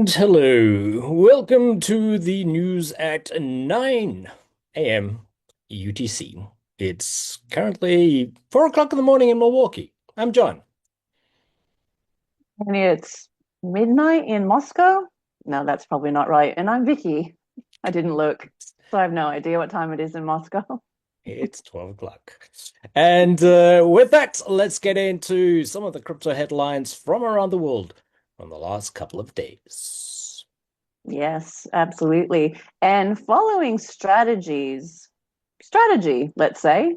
And hello, welcome to the news at 9 a.m. UTC. It's currently 4 o'clock in the morning in Milwaukee. I'm John. And it's midnight in Moscow? No, that's probably not right. And I'm Vicky. I didn't look, so I have no idea what time it is in Moscow. It's 12 o'clock. And with that, let's get into some of the crypto headlines from around the world from the last couple of days. Yes, absolutely. And following strategy, let's say,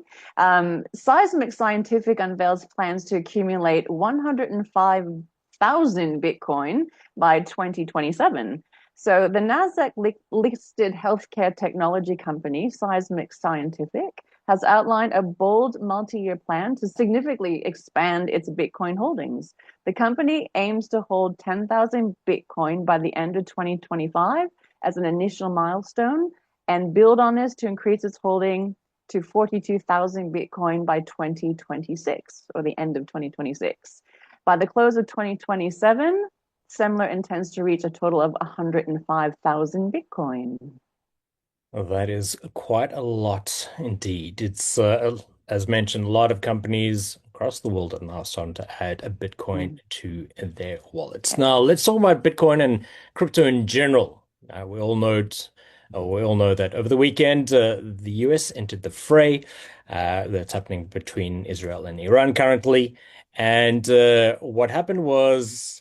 Seismic Scientific unveils plans to accumulate 105,000 Bitcoin by 2027. So the Nasdaq listed healthcare technology company, Seismic Scientific, has outlined a bold multi-year plan to significantly expand its Bitcoin holdings. The company aims to hold 10,000 Bitcoin by the end of 2025 as an initial milestone and build on this to increase its holding to 42,000 Bitcoin by 2026 or the end of 2026. By the close of 2027, Semler intends to reach a total of 105,000 Bitcoin. Well, that is quite a lot indeed. It's, as mentioned, a lot of companies across the world are now starting to add a Bitcoin Mm, to their wallets. yeah. Now, let's talk about Bitcoin and crypto in general. We all know that over the weekend, the US entered the fray that's happening between Israel and Iran currently. And what happened was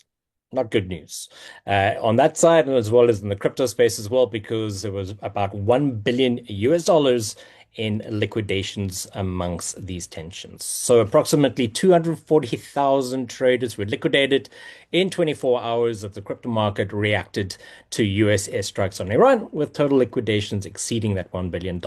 not good news on that side, as well as in the crypto space as well, because there was about 1 billion US dollars in liquidations amongst these tensions. So approximately 240,000 traders were liquidated in 24 hours as the crypto market reacted to US airstrikes on Iran, with total liquidations exceeding that $1 billion.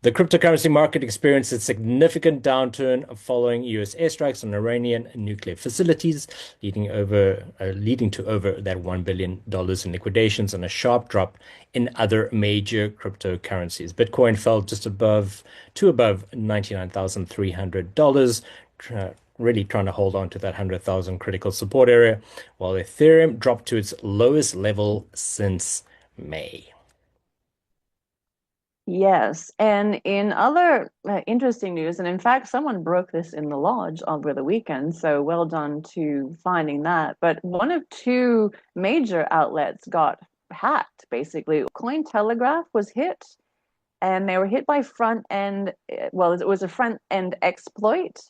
The cryptocurrency market experienced a significant downturn following US airstrikes on Iranian nuclear facilities, leading to over that $1 billion in liquidations and a sharp drop in other major cryptocurrencies. Bitcoin fell just above $99,300, really trying to hold on to that 100,000 critical support area, while Ethereum dropped to its lowest level since May. Yes, and in other interesting news, and in fact, someone broke this in the lodge over the weekend, so well done to finding that. But one of two major outlets got hacked, basically. Cointelegraph was hit, and they were hit by front end, well, it was a front end exploit,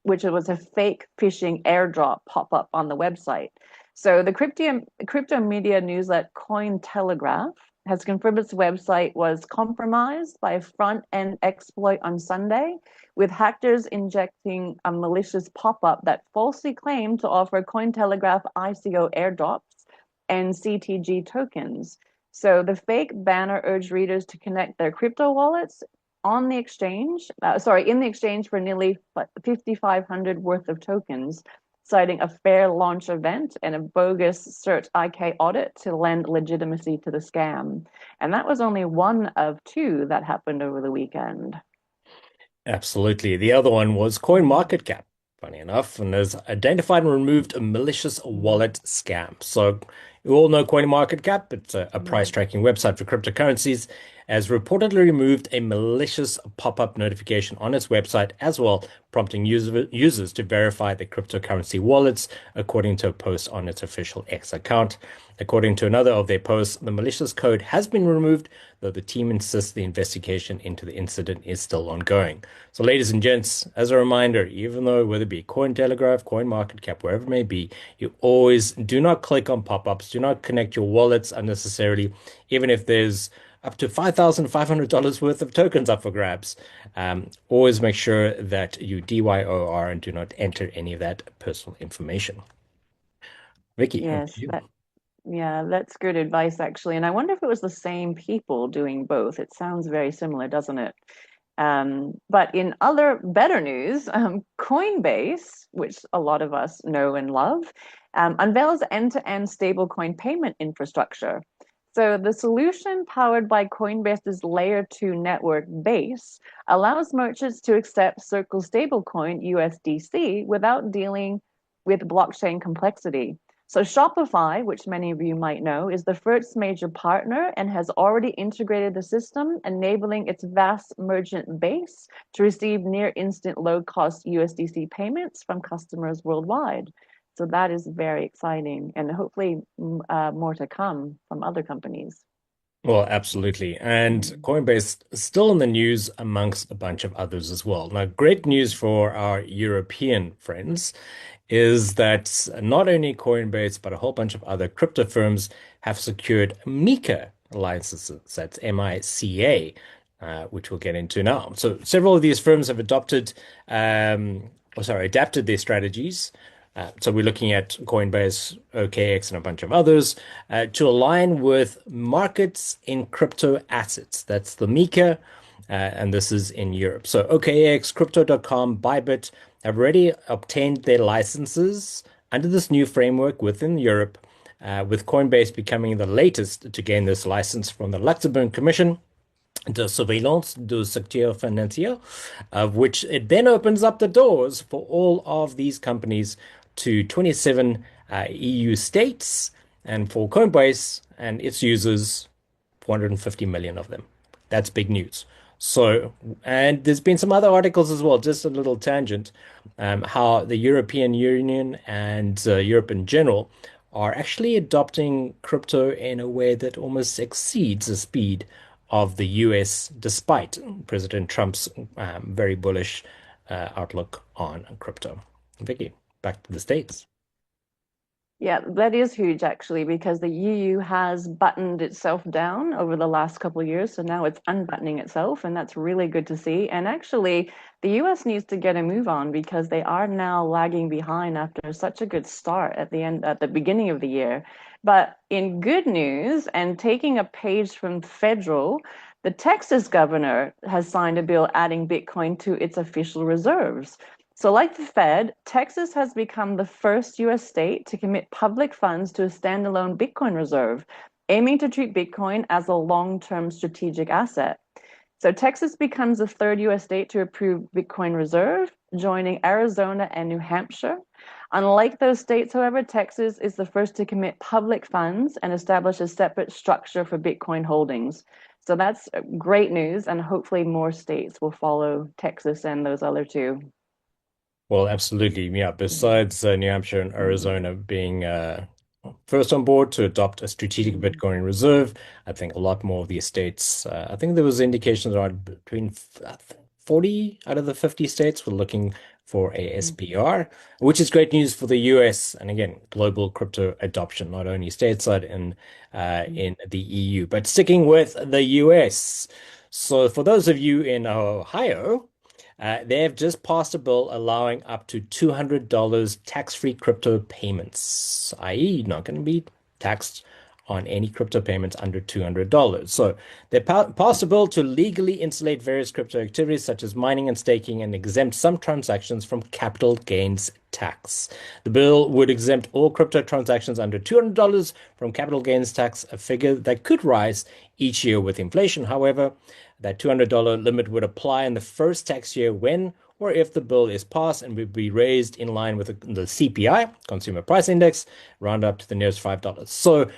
which was a fake phishing airdrop pop up on the website. So the crypto media newslet Cointelegraph has confirmed its website was compromised by a front end exploit on Sunday, with hackers injecting a malicious pop up that falsely claimed to offer Cointelegraph ICO airdrops and CTG tokens. So the fake banner urged readers to connect their crypto wallets on the exchange, in the exchange for nearly 5,500 worth of tokens, citing a fair launch event and a bogus Cert IK audit to lend legitimacy to the scam. And that was only one of two that happened over the weekend. Absolutely. The other one was CoinMarketCap, funny enough, and has identified and removed a malicious wallet scam. So you all know CoinMarketCap. It's a price tracking website for cryptocurrencies, has reportedly removed a malicious pop-up notification on its website as well, prompting users to verify their cryptocurrency wallets, according to a post on its official X account. According to another of their posts, the malicious code has been removed, though the team insists the investigation into the incident is still ongoing. So, ladies and gents, as a reminder, even though whether it be Cointelegraph, CoinMarketCap, wherever it may be, you always do not click on pop-ups, do not connect your wallets unnecessarily, even if there's up to $5,500 worth of tokens up for grabs. Always make sure that you DYOR and do not enter any of that personal information. Vicky, over to Yes, you. that yeah, that's good advice actually. And I wonder if it was the same people doing both. It sounds very similar, doesn't it? But in other better news, Coinbase, which a lot of us know and love, unveils end-to-end stablecoin payment infrastructure. So the solution powered by Coinbase's Layer 2 network Base allows merchants to accept Circle stablecoin USDC without dealing with blockchain complexity. So Shopify, which many of you might know, is the first major partner and has already integrated the system, enabling its vast merchant base to receive near instant low-cost USDC payments from customers worldwide. So that is very exciting, and hopefully more to come from other companies. Well, absolutely. And Coinbase is still in the news amongst a bunch of others as well. Now, great news for our European friends is that not only Coinbase, but a whole bunch of other crypto firms have secured MiCA licenses. That's MICA, which we'll get into now. So several of these firms have adapted their strategies. So we're looking at Coinbase, OKX, and a bunch of others to align with markets in crypto assets. That's the MiCA, and this is in Europe. So OKX, Crypto.com, Bybit have already obtained their licenses under this new framework within Europe, with Coinbase becoming the latest to gain this license from the Luxembourg Commission de surveillance du secteur financier, of which it then opens up the doors for all of these companies to 27 EU states, and for Coinbase and its users, 450 million of them. That's big news. So, and there's been some other articles as well, just a little tangent, how the European Union and Europe in general are actually adopting crypto in a way that almost exceeds the speed of the US, despite President Trump's very bullish outlook on crypto. Vicky, back to the States. Yeah, that is huge actually, because the EU has buttoned itself down over the last couple of years. So now it's unbuttoning itself, and that's really good to see. And actually, the US needs to get a move on because they are now lagging behind after such a good start at the beginning of the year. But in good news, and taking a page from federal, the Texas governor has signed a bill adding Bitcoin to its official reserves. So, like the Fed, Texas has become the first US state to commit public funds to a standalone Bitcoin reserve, aiming to treat Bitcoin as a long term strategic asset. So, Texas becomes the third US state to approve Bitcoin reserve, joining Arizona and New Hampshire. Unlike those states, however, Texas is the first to commit public funds and establish a separate structure for Bitcoin holdings. So that's great news, and hopefully more states will follow Texas and those other two. Well, absolutely. Yeah. Besides New Hampshire and Arizona being first on board to adopt a strategic Bitcoin reserve, I think a lot more of the states, I think there was indications around between 40 out of the 50 states were looking for a SPR, which is great news for the US and again, global crypto adoption, not only stateside in the EU, but sticking with the US. So for those of you in Ohio, they have just passed a bill allowing up to $200 tax-free crypto payments, i.e., not going to be taxed on any crypto payments under $200. So they passed a bill to legally insulate various crypto activities such as mining and staking and exempt some transactions from capital gains tax. The bill would exempt all crypto transactions under $200 from capital gains tax, a figure that could rise each year with inflation. However, that $200 limit would apply in the first tax year when or if the bill is passed and would be raised in line with the CPI, Consumer Price Index, round up to the nearest $5. So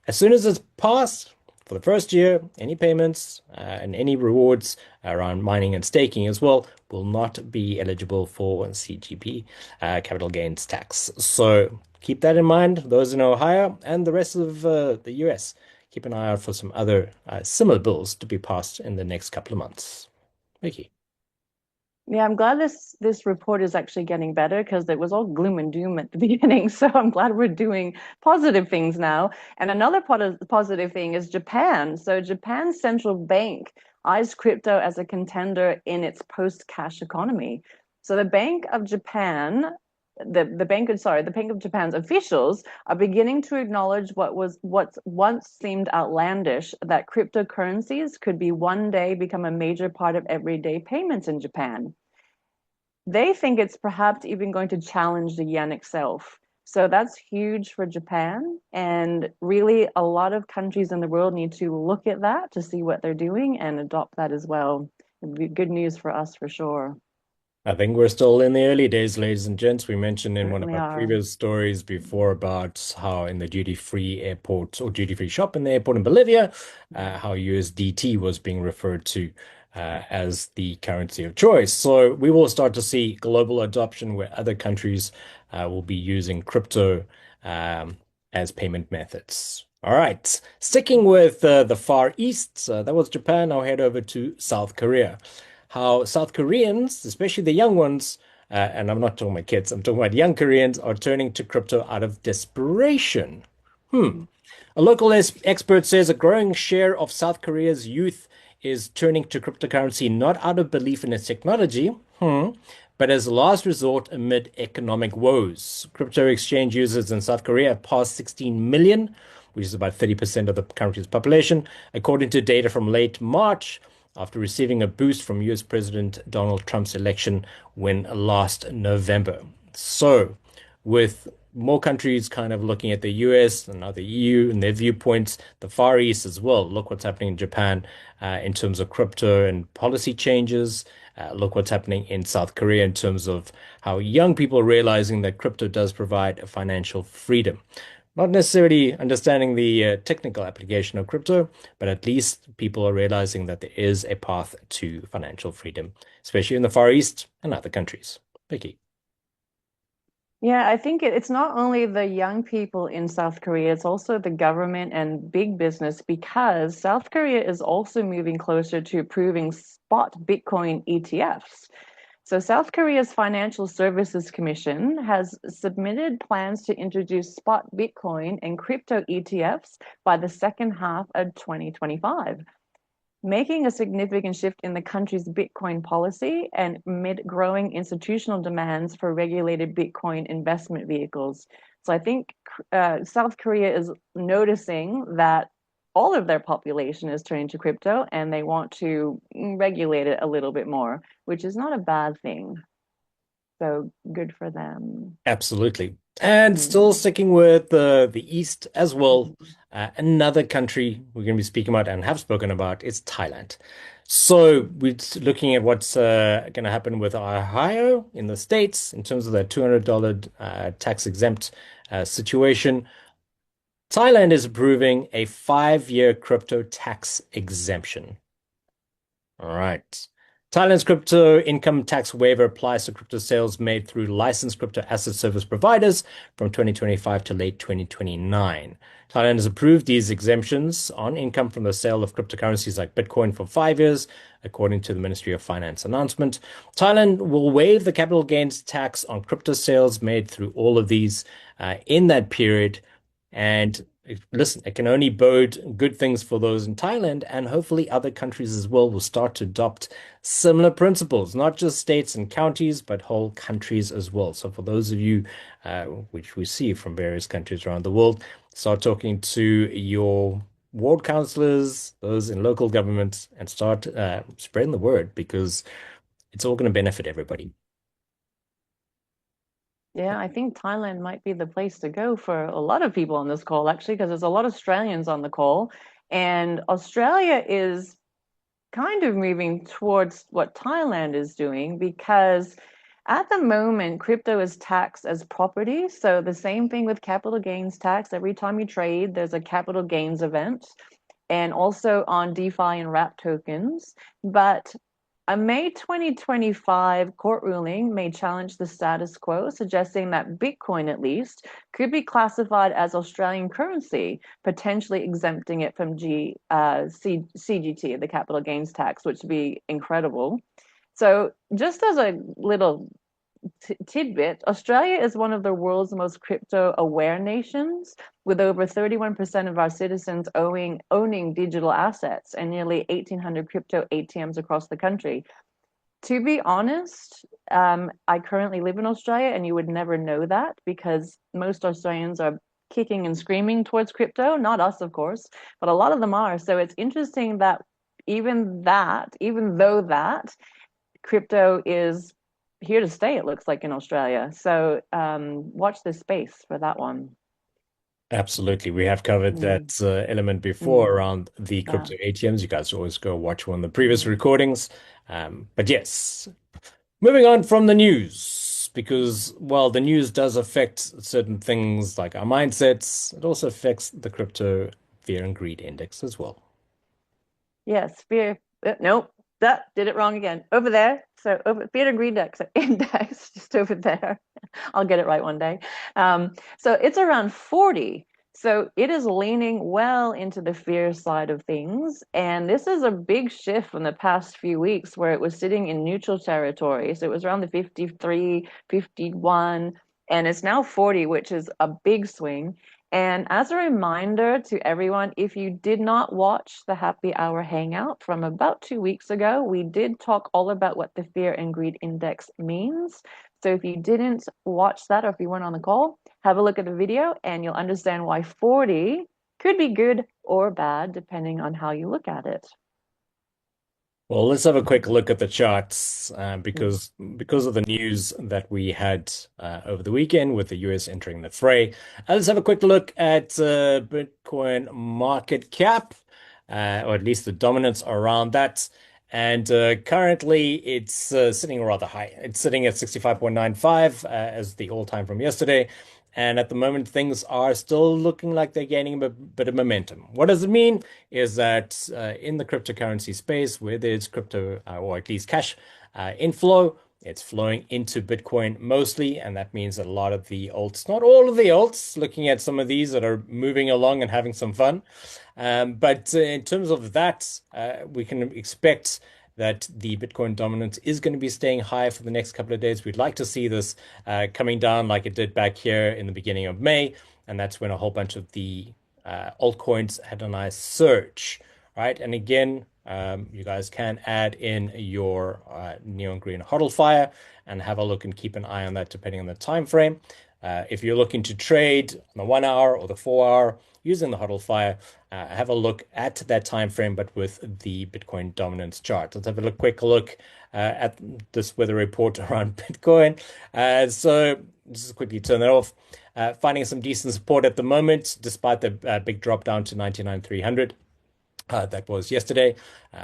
as soon as it's passed, for the first year, any payments and any rewards around mining and staking as well will not be eligible for CGP, capital gains tax. So keep that in mind, those in Ohio and the rest of the US. Keep an eye out for some other similar bills to be passed in the next couple of months. Vicky. Yeah, I'm glad this report is actually getting better because it was all gloom and doom at the beginning. So I'm glad we're doing positive things now. And another positive thing is Japan. So Japan's central bank eyes crypto as a contender in its post-cash economy. So the Bank of Japan, the Bank of Japan's officials are beginning to acknowledge what's once seemed outlandish, that cryptocurrencies could be one day become a major part of everyday payments in Japan. They think it's perhaps even going to challenge the yen itself. So that's huge for Japan. And really, a lot of countries in the world need to look at that to see what they're doing and adopt that as well. It'd be good news for us for sure. I think we're still in the early days, ladies and gents. We mentioned in one of Certainly our are. previous stories before about how in the duty-free airport or duty-free shop in the airport in Bolivia, how USDT was being referred to as the currency of choice. So we will start to see global adoption where other countries will be using crypto um, as payment methods. All right, sticking with the Far East, that was Japan. I'll head over to South Korea. How South Koreans, especially the young ones, and I'm not talking about kids, I'm talking about young Koreans, are turning to crypto out of desperation. A local expert says a growing share of South Korea's youth is turning to cryptocurrency not out of belief in its technology, but as a last resort amid economic woes. Crypto exchange users in South Korea have passed 16 million, which is about 30% of the country's population, according to data from late March, after receiving a boost from US President Donald Trump's election win last November. So, with more countries kind of looking at the US and now the EU and their viewpoints, the Far East as well. Look what's happening in Japan in terms of crypto and policy changes. Look what's happening in South Korea in terms of how young people are realizing that crypto does provide a financial freedom. Not necessarily understanding the technical application of crypto, but at least people are realizing that there is a path to financial freedom, especially in the Far East and other countries. Vicky. Yeah, I think it's not only the young people in South Korea, it's also the government and big business because South Korea is also moving closer to approving spot Bitcoin ETFs. So, South Korea's Financial Services Commission has submitted plans to introduce spot Bitcoin and crypto ETFs by the second half of 2025, making a significant shift in the country's Bitcoin policy and amid growing institutional demands for regulated Bitcoin investment vehicles. So I think South Korea is noticing that all of their population is turning to crypto and they want to regulate it a little bit more, which is not a bad thing. So good for them. Absolutely. And still Mm. sticking with the East as well, another country we're going to be speaking about and have spoken about is Thailand. So we're looking at what's going to happen with Ohio in the States in terms of that $200 tax exempt situation. Thailand is approving a 5-year crypto tax exemption. All right. Thailand's crypto income tax waiver applies to crypto sales made through licensed crypto asset service providers from 2025 to late 2029. Thailand has approved these exemptions on income from the sale of cryptocurrencies like Bitcoin for 5 years, according to the Ministry of Finance announcement. Thailand will waive the capital gains tax on crypto sales made through all of these in that period. And listen, it can only bode good things for those in Thailand, and hopefully other countries as well will start to adopt similar principles, not just states and counties, but whole countries as well. So for those of you, which we see from various countries around the world, start talking to your ward councillors, those in local governments, and start spreading the word because it's all going to benefit everybody. Yeah, I think Thailand might be the place to go for a lot of people on this call, actually, because there's a lot of Australians on the call. And Australia is kind of moving towards what Thailand is doing because at the moment, crypto is taxed as property. So the same thing with capital gains tax. Every time you trade, there's a capital gains event, and also on DeFi and wrap tokens. But a May 2025 court ruling may challenge the status quo, suggesting that Bitcoin, at least, could be classified as Australian currency, potentially exempting it from CGT, the capital gains tax, which would be incredible. So, just as a little tidbit, Australia is one of the world's most crypto aware nations, with over 31% of our citizens owning digital assets and nearly 1,800 crypto ATMs across the country. To be honest, I currently live in Australia, and you would never know that because most Australians are kicking and screaming towards crypto. Not us, of course, but a lot of them are. So it's interesting that even though that, crypto is here to stay, it looks like in Australia. So watch this space for that one. Absolutely. We have covered Mm, that element before mm, around the yeah. crypto ATMs. You guys always go watch one of the previous recordings. But yes, Moving on from the news, because while the news does affect certain things like our mindsets, it also affects the crypto fear and greed index as well. Yes, fear. Nope, that did it wrong again. Over there. So over fear and greed index, just over there. I'll get it right one day. So it's around 40. So it is leaning well into the fear side of things. And this is a big shift from the past few weeks where it was sitting in neutral territory. So it was around the 53, 51, and it's now 40, which is a big swing. And as a reminder to everyone, if you did not watch the Happy Hour Hangout from about 2 weeks ago, we did talk all about what the Fear and Greed Index means. So if you didn't watch that or if you weren't on the call, have a look at the video and you'll understand why 40 could be good or bad depending on how you look at it. Well, let's have a quick look at the charts because of the news that we had over the weekend with the US entering the fray. Let's have a quick look at Bitcoin market cap, or at least the dominance around that. And currently, it's sitting rather high. It's sitting at 65.95 as the all-time from yesterday. And at the moment, things are still looking like they're gaining a bit of momentum. What does it mean? Is that in the cryptocurrency space, where there's crypto or at least cash inflow, it's flowing into Bitcoin mostly, and that means a lot of the alts, not all of the alts, looking at some of these that are moving along and having some fun. But in terms of that, we can expect that the Bitcoin dominance is going to be staying high for the next couple of days. We'd like to see this coming down like it did back here in the beginning of May, and that's when a whole bunch of the altcoins had a nice surge, right? And again, you guys can add in your neon green HODL fire and have a look and keep an eye on that depending on the time frame. If you're looking to trade on the 1 hour or the 4 hour using the HODL fire, have a look at that time frame, but with the Bitcoin dominance chart. Let's have a quick look at this weather report around Bitcoin. So just quickly turn that off. Finding some decent support at the moment, despite the big drop down to 99,300. That was yesterday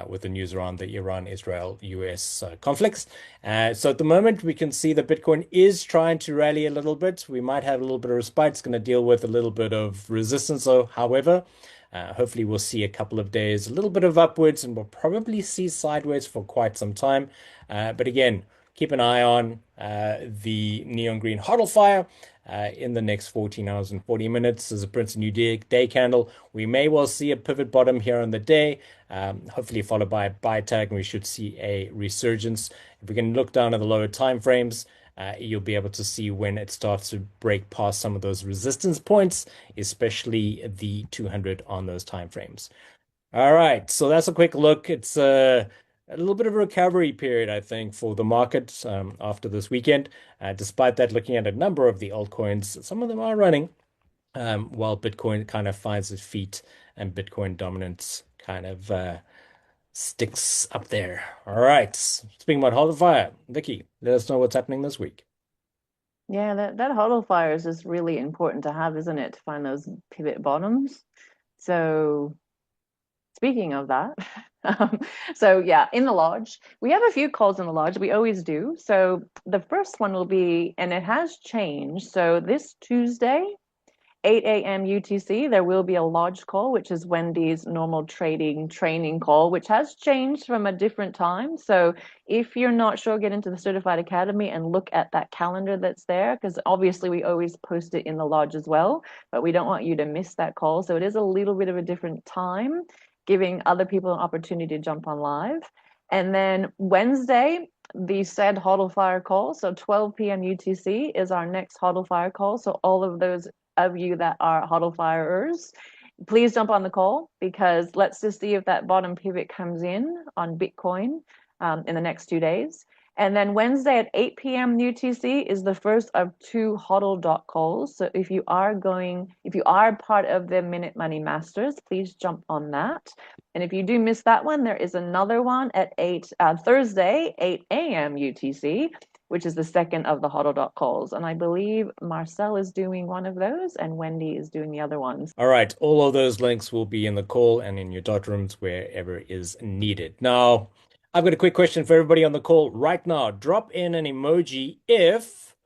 with the news around the Iran, Israel, US conflicts. So at the moment, we can see that Bitcoin is trying to rally a little bit. We might have a little bit of respite. It's going to deal with a little bit of resistance, though. However, hopefully, we'll see a couple of days, a little bit of upwards, and we'll probably see sideways for quite some time. But again, keep an eye on the neon green HODL fire in the next 14 hours and 40 minutes as a Prince New Day candle. We may well see a pivot bottom here on the day, hopefully followed by a buy tag, and we should see a resurgence. If we can look down at the lower time frames, you'll be able to see when it starts to break past some of those resistance points, especially the 200 on those time frames. All right, so that's a quick look. It's a little bit of a recovery period, I think, for the market after this weekend. Despite that, looking at a number of the altcoins, some of them are running, while Bitcoin kind of finds its feet and Bitcoin dominance kind of sticks up there. All right, speaking about Hold the Fire, Vicky, let us know what's happening this week. Yeah, that HODL fire is just really important to have, isn't it? To find those pivot bottoms. So speaking of that, so yeah, in the lodge, we have a few calls in the lodge. We always do. So the first one will be, and it has changed. So this Tuesday, 8 a.m. UTC, there will be a lodge call, which is Wendy's normal trading training call, which has changed from a different time. So if you're not sure, get into the Certified Academy and look at that calendar that's there, because obviously we always post it in the lodge as well, but we don't want you to miss that call. So it is a little bit of a different time, giving other people an opportunity to jump on live. And then Wednesday, the said HODL Fire call. So 12 p.m. UTC is our next HODL Fire call. So all of those of you that are HODL Firers, please jump on the call because let's just see if that bottom pivot comes in on Bitcoin in the next 2 days. And then Wednesday at 8 p.m. UTC is the first of two HODL dot calls. So if you are part of the Minute Money Masters, please jump on that. And if you do miss that one, there is another one at Thursday, 8 a.m. UTC, which is the second of the HODL dot calls. And I believe Marcel is doing one of those and Wendy is doing the other ones. All right, all of those links will be in the call and in your dot rooms wherever is needed. Now, I've got a quick question for everybody on the call right now. Drop in an emoji if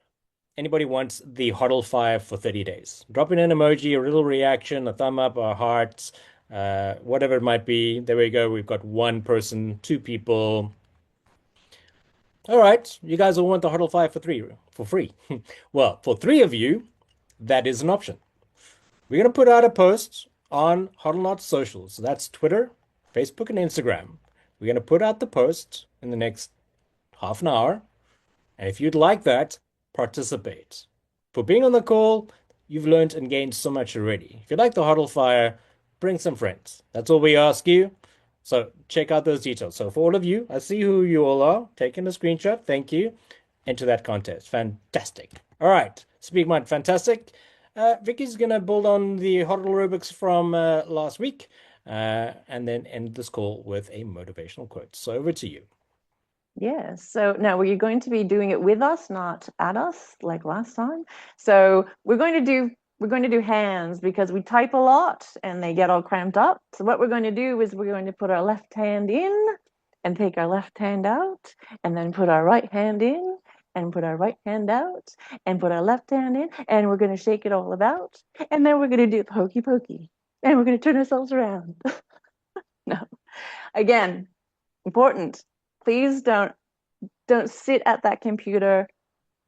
anybody wants the HODL fire for 30 days. Drop in an emoji, a little reaction, a thumb up, a heart, whatever it might be. There we go. We've got one person, two people. All right, you guys will want the HODL fire for free. Well, for three of you, that is an option. We're going to put out a post on HODLNOTS socials. So that's Twitter, Facebook, and Instagram. We're going to put out the post in the next half an hour. And if you'd like that, participate. For being on the call, you've learned and gained so much already. If you like the HODL fire, bring some friends. That's all we ask you. So check out those details. So for all of you, I see who you all are. Taking a screenshot. Thank you. Enter that contest. Fantastic. All right. Speak mind, fantastic. Vicky's going to build on the HODL rubrics from last week and then end this call with a motivational quote. So over to you. Yes. So now were you going to be doing it with us, not at us, like last time? So we're going to do hands because we type a lot and they get all cramped up. So what we're going to do is we're going to put our left hand in and take our left hand out, and then put our right hand in and put our right hand out and put our left hand in, and we're going to shake it all about, and then we're going to do the hokey pokey, and we're going to turn ourselves around. No, again, important. Please don't sit at that computer.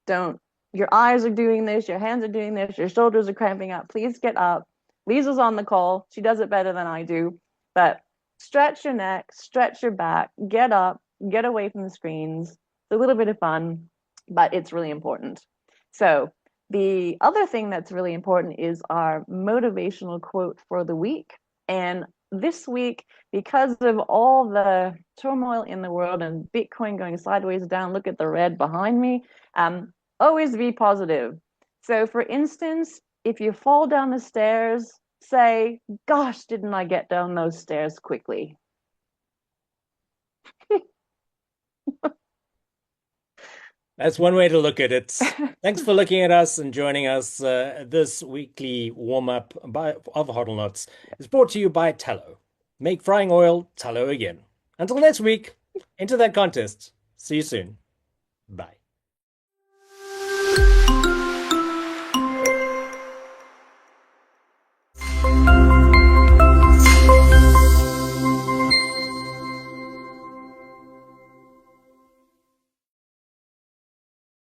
Don't Your eyes are doing this, your hands are doing this, your shoulders are cramping up. Please get up. Lisa's on the call. She does it better than I do. But stretch your neck, stretch your back, get up, get away from the screens. It's a little bit of fun, but it's really important. So the other thing that's really important is our motivational quote for the week. And this week, because of all the turmoil in the world and Bitcoin going sideways down, look at the red behind me. Always be positive. So, for instance, if you fall down the stairs, say, "Gosh, didn't I get down those stairs quickly?" That's one way to look at it. Thanks for looking at us and joining us. This weekly warm-up of HODLNOTS is brought to you by tallow. Make frying oil tallow again. Until next week, enter that contest. See you soon. Bye.